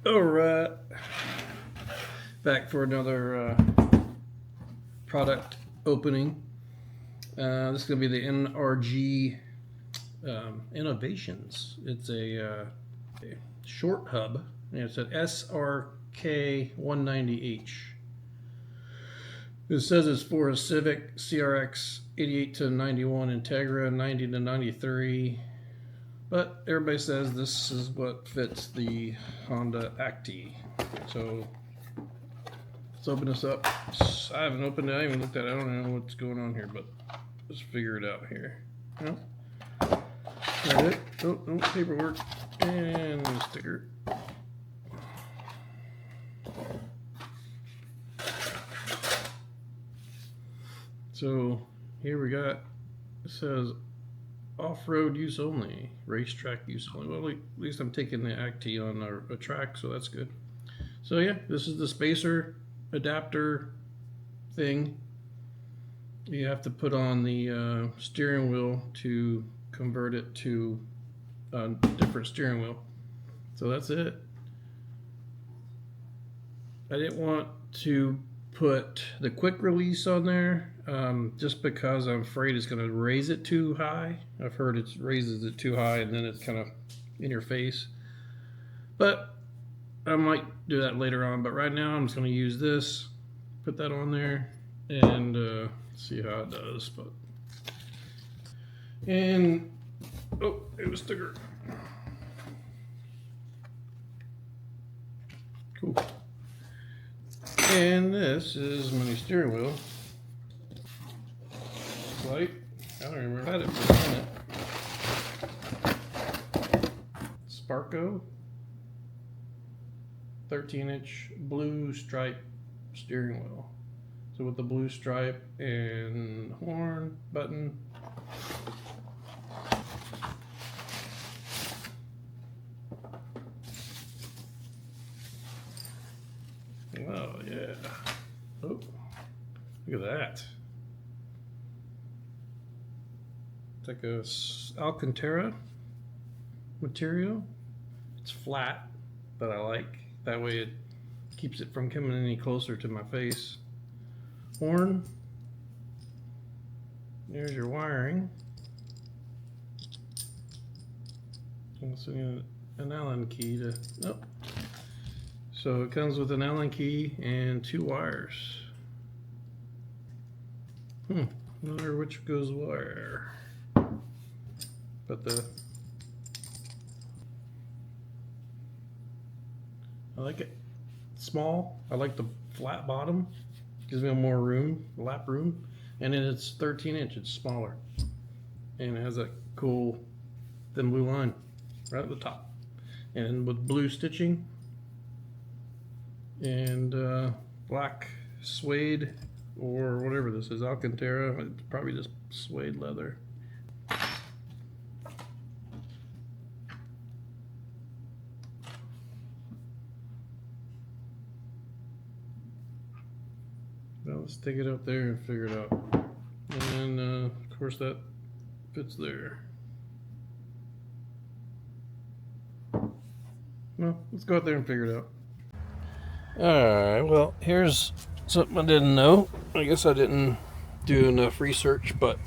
Alright, back for another product opening. This is going to be the NRG Innovations. It's a short hub, and it's an SRK190H. It says it's for a Civic CRX 88 to 91, Integra 90 to 93. But everybody says this is what fits the Honda Acty. So let's open this up. I haven't opened it. I haven't looked at it. I don't know what's going on here, but let's figure it out here. No? That's it. Oh, no, paperwork and a sticker. So here we got, it says off-road use only, racetrack use only. Well, at least I'm taking the Acty on a track, so that's good. So yeah, this is the spacer adapter thing. You have to put on the steering wheel to convert it to a different steering wheel. So that's it. I didn't want to put the quick release on there just because I'm afraid it's going to raise it too high. I've heard it raises it too high and then it's kind of in your face. But I might do that later on. But right now I'm just going to use this, put that on there, and see how it does. But and oh, it was sticker. Cool. And this is my new steering wheel. Light. I don't remember. I had it for a minute. Sparco. 13-inch blue stripe steering wheel. So with the blue stripe and horn button. Oh yeah. Oh, look at that. It's like a Alcantara material. It's flat, but I like. That way it keeps it from coming any closer to my face. Horn. There's your wiring. Also an Allen key to, nope. So it comes with an Allen key and 2 wires. I wonder which goes where. But I like it small. I like the flat bottom. Gives me more room, lap room. And then it's 13-inch, it's smaller. And it has that cool thin blue line right at the top. And with blue stitching. And black suede or whatever this is, Alcantara. It's probably just suede leather. Well, let's take it up there and figure it out. And then, of course, that fits there. Well, let's go out there and figure it out. Alright, well, here's something I didn't know. I guess I didn't do enough research, but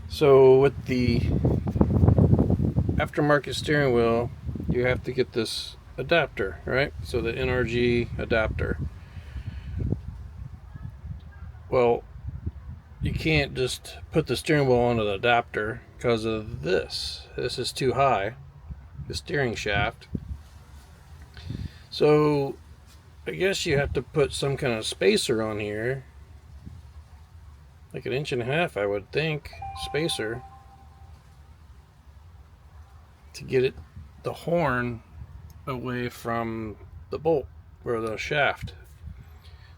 so with the aftermarket steering wheel, you have to get this adapter, right? So the NRG adapter. Well, you can't just put the steering wheel on the adapter because of this. This is too high, the steering shaft. So I guess you have to put some kind of spacer on here, like 1.5 inches, I would think, spacer, to get it, the horn, away from the bolt or the shaft.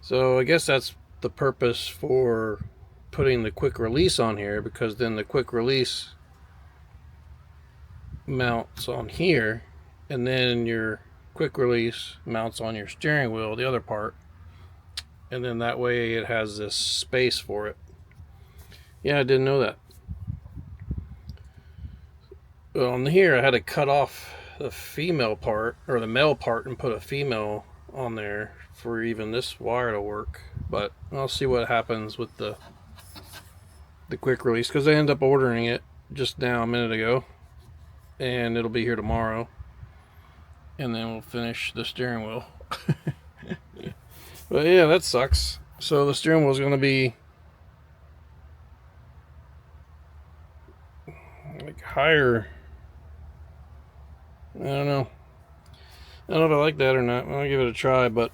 So I guess that's the purpose for putting the quick release on here, because then the quick release mounts on here, and then your quick release mounts on your steering wheel, the other part, and then that way it has this space for it. Yeah, I didn't know that. Well, on here I had to cut off the female part, or the male part, and put a female on there for even this wire to work. But I'll see what happens with the quick release, because I ended up ordering it just now a minute ago, and it'll be here tomorrow, and then we'll finish the steering wheel. But yeah, that sucks. So the steering wheel is going to be like higher. I don't know if I like that or not. I'll give it a try. But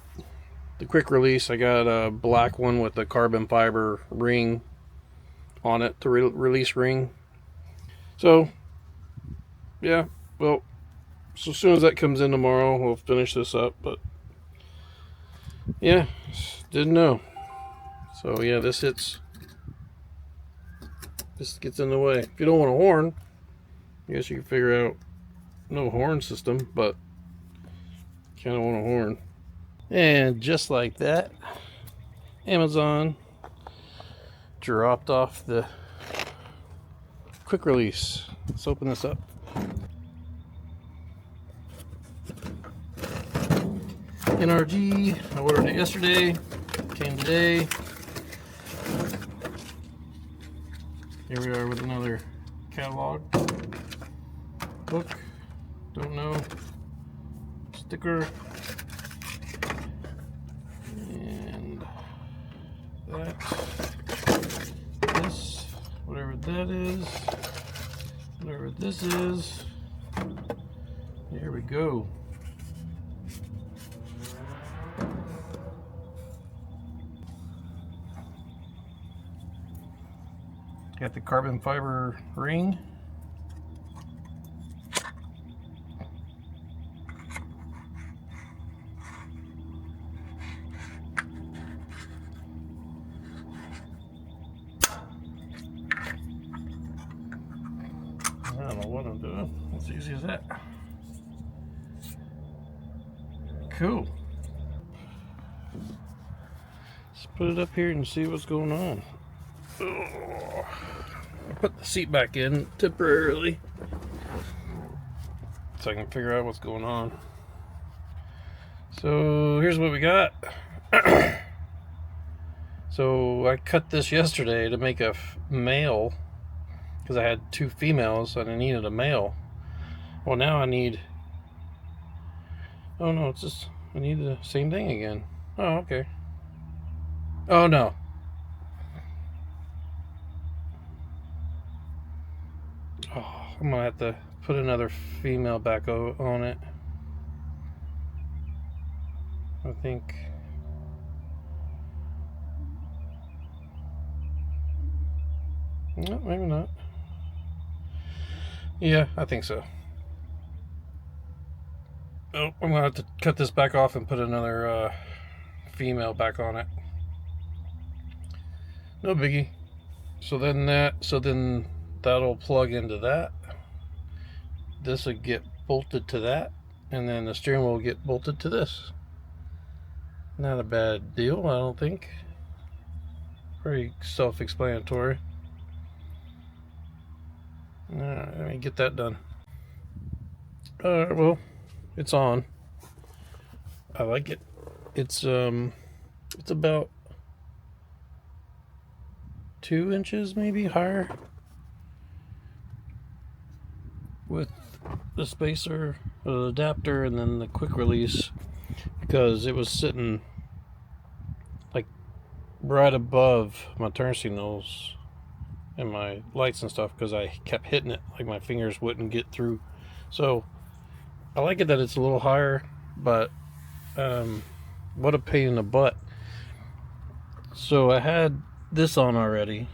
the quick release, I got a black one with a carbon fiber ring on it, the release ring. So yeah, well, so as soon as that comes in tomorrow, we'll finish this up. But yeah, didn't know. So yeah, this gets in the way. If you don't want a horn, I guess you can figure out no horn system, but kind of want a horn. And just like that, Amazon dropped off the quick release. Let's open this up. NRG, I ordered it yesterday, came today. Here we are with another catalog book, don't know, sticker, and that, this, whatever that is, whatever this is. Here we go. Got the carbon fiber ring. I don't know what I'm doing. It's easy as that. Cool. Let's put it up here and see what's going on. Oh, I put the seat back in temporarily so I can figure out what's going on. So here's what we got. So I cut this yesterday to make a male, because I had two females and I needed a male. Well, now I need, oh no, it's just, I need the same thing again. Oh, okay. Oh no. Oh, I'm gonna have to put another female back on it, I think. No, maybe not. Yeah, I think so. Oh, I'm gonna have to cut this back off and put another female back on it. No biggie. So then that'll plug into that. This will get bolted to that, and then the steering wheel will get bolted to this. Not a bad deal, I don't think. Pretty self-explanatory. Alright, let me get that done. Well, it's on. I like it. It's about 2 inches maybe higher with the spacer, the adapter, and then the quick release, because it was sitting like right above my turn signals and my lights and stuff, because I kept hitting it, like my fingers wouldn't get through. So I like it that it's a little higher, but what a pain in the butt. So I had this on already,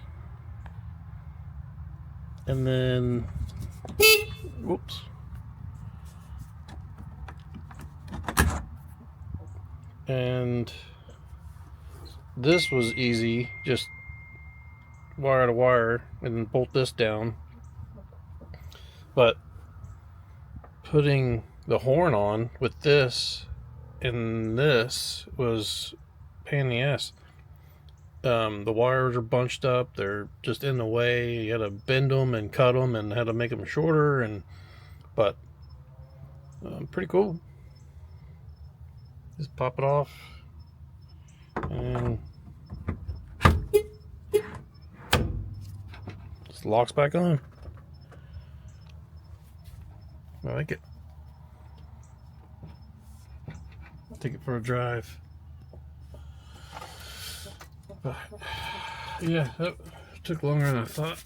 and then whoops, and this was easy, just wire to wire and then bolt this down. But putting the horn on with this and this was pain in the ass. The wires are bunched up, they're just in the way. You had to bend them and cut them and had to make them shorter, but Pretty cool. Just pop it off and just locks back on. I like it. I'll take it for a drive. But yeah, that took longer than I thought.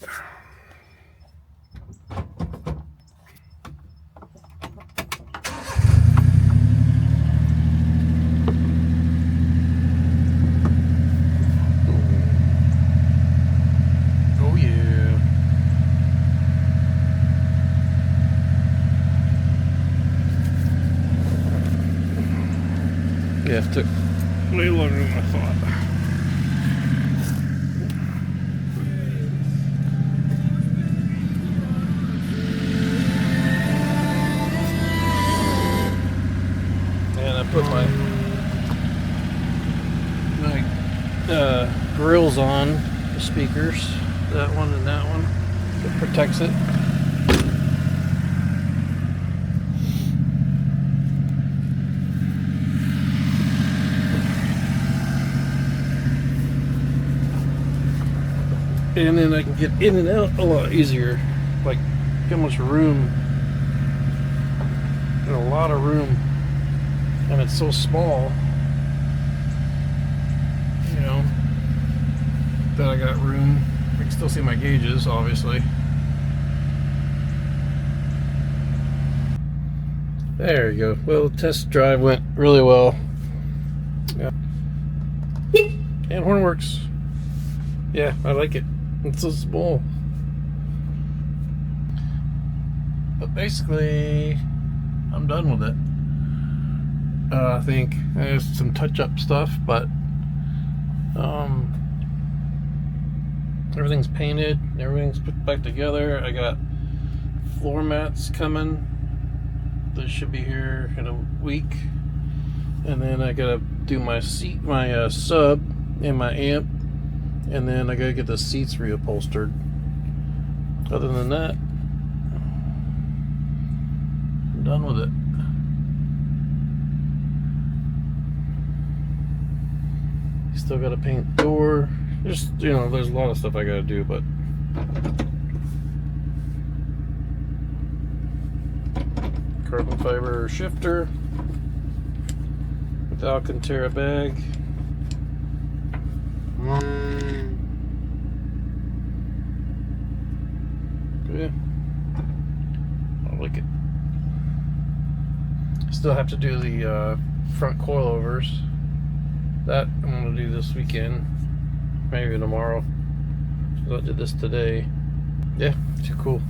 Oh yeah. Yeah, it took way longer than I thought. And I put my grills on, the speakers, that one and that one. It protects it. And then I can get in and out a lot easier. Like, how much room, and a lot of room, and it's so small, you know, that I got room. I can still see my gauges, obviously. There you go. Well, the test drive went really well. Yeah. And horn works. Yeah, I like it. It's so small. But basically, I'm done with it. I think there's some touch-up stuff, but everything's painted, everything's put back together. I got floor mats coming. This should be here in a week. And then I gotta do my seat, my sub, and my amp. And then I gotta get the seats reupholstered. Other than that, I'm done with it. Still gotta paint the door. Just, you know, there's a lot of stuff I gotta do, but carbon fiber shifter with Alcantara bag. Yeah, I like it. Still have to do the front coilovers. That I'm gonna do this weekend, maybe tomorrow. So I did this today. Yeah, too cool.